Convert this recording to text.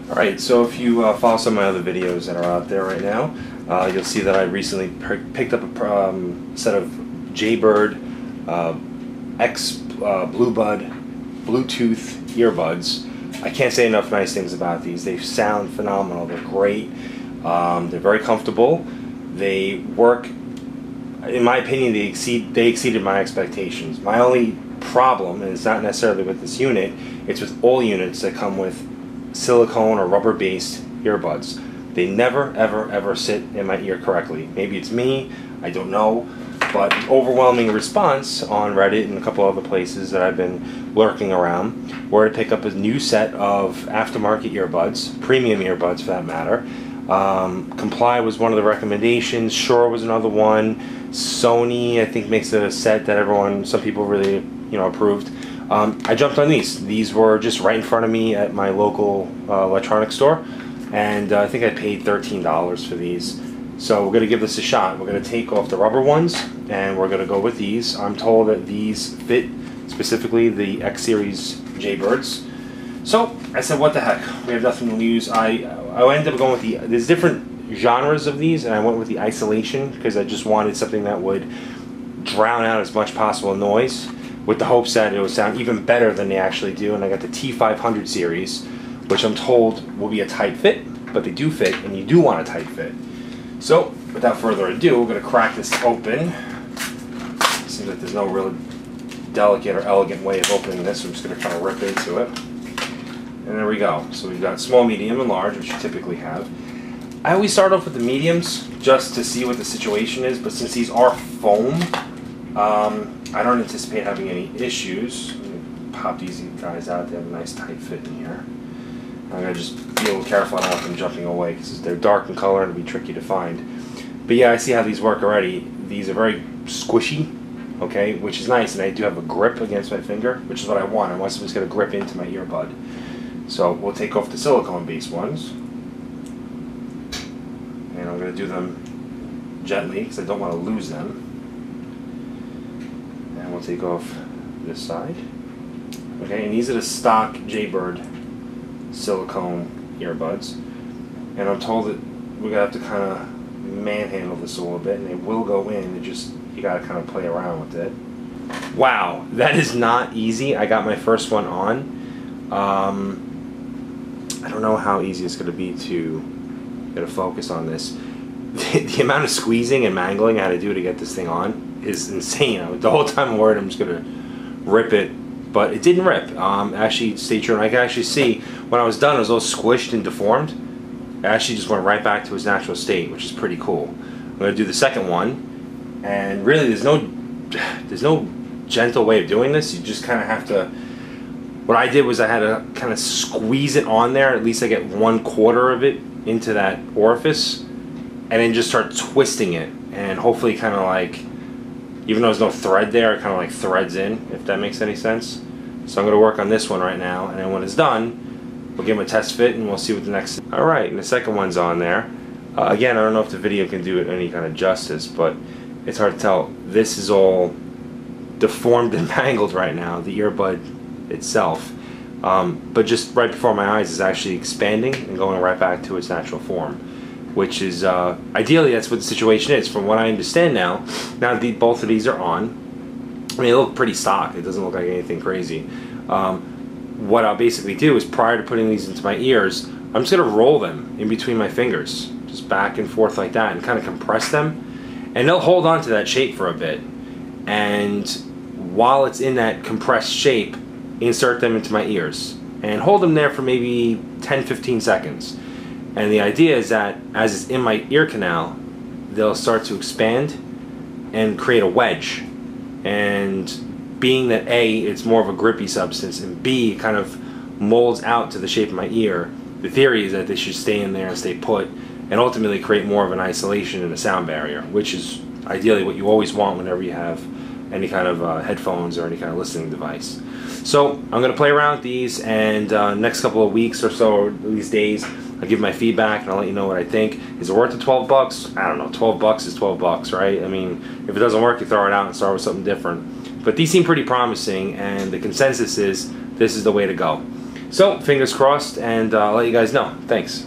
Alright, so if you follow some of my other videos that are out there right now, you'll see that I recently picked up a set of JayBird X Bluebud Bluetooth earbuds. I can't say enough nice things about these. They sound phenomenal. They're great. They're very comfortable. They work, in my opinion, they exceeded my expectations. My only problem, and it's not necessarily with this unit, it's with all units that come with silicone or rubber based earbuds. They never ever sit in my ear correctly. Maybe it's me, I don't know, but the overwhelming response on Reddit and a couple other places that I've been lurking around were to pick up a new set of aftermarket earbuds, premium earbuds for that matter. Comply was one of the recommendations, Shure was another one, Sony I think makes a set that some people really approved. I jumped on these. These were just right in front of me at my local electronics store, and I think I paid $13 for these. So we're going to give this a shot. We're going to take off the rubber ones, and we're going to go with these. I'm told that these fit specifically the X series JayBirds. So I said, what the heck? We have nothing to lose. I ended up going with there's different genres of these, and I went with the isolation because I just wanted something that would drown out as much possible noise, with the hopes that it would sound even better than they actually do. And I got the T500 series, which I'm told will be a tight fit, but they do fit, and you do want a tight fit. So, without further ado, we're going to crack this open. Seems like there's no real delicate or elegant way of opening this, so I'm just going to kind of rip into it. And there we go. So we've got small, medium, and large, which you typically have. I always start off with the mediums, just to see what the situation is, but since these are foam, I don't anticipate having any issues. Let me pop these guys out. They have a nice tight fit in here. I'm going to just be a little careful. I don't want them jumping away because they're dark in color and it'll be tricky to find. But yeah, I see how these work already. These are very squishy, okay, which is nice, and I do have a grip against my finger, which is what I want. I want something that's going to grip into my earbud. So we'll take off the silicone-based ones, and I'm going to do them gently because I don't want to lose them. And we'll take off this side. Okay, and these are the stock JayBird silicone earbuds, and I'm told that we're gonna have to kind of manhandle this a little bit, and they will go in. You gotta kind of play around with it. Wow, that is not easy. I got my first one on. I don't know how easy it's gonna be to get a focus on this. The amount of squeezing and mangling I had to do to get this thing on is insane. The whole time I'm worried I'm just gonna rip it. But it didn't rip. Actually, stay true. And I can actually see when I was done, it was all squished and deformed. It actually just went right back to its natural state, which is pretty cool. I'm going to do the second one, and really, there's no gentle way of doing this. You just kind of have to. What I did was I had to kind of squeeze it on there. At least I get 1/4 of it into that orifice, and then just start twisting it, and hopefully, kind of like. Even though there's no thread there, it kind of like threads in, if that makes any sense. So I'm going to work on this one right now, and then when it's done, we'll give them a test fit, and we'll see what the next... Alright, and the second one's on there. Again, I don't know if the video can do it any kind of justice, but it's hard to tell. This is all deformed and mangled right now, the earbud itself. But just right before my eyes is actually expanding and going right back to its natural form. Which is, ideally that's what the situation is. From what I understand now that both of these are on, I mean, they look pretty stock. It doesn't look like anything crazy. What I'll basically do is, prior to putting these into my ears, I'm just going to roll them in between my fingers, just back and forth like that, and kind of compress them. And they'll hold on to that shape for a bit. And while it's in that compressed shape, insert them into my ears. And hold them there for maybe 10-15 seconds. And the idea is that as it's in my ear canal, they'll start to expand and create a wedge. And being that A, it's more of a grippy substance, and B, it kind of molds out to the shape of my ear, the theory is that they should stay in there and stay put, and ultimately create more of an isolation and a sound barrier, which is ideally what you always want whenever you have any kind of headphones or any kind of listening device. So I'm going to play around with these, and next couple of weeks or so, or these days, I'll give my feedback and I'll let you know what I think. Is it worth the 12 bucks? I don't know. 12 bucks is 12 bucks, right? I mean, if it doesn't work, you throw it out and start with something different. But these seem pretty promising, and the consensus is this is the way to go. So, fingers crossed, and I'll let you guys know. Thanks.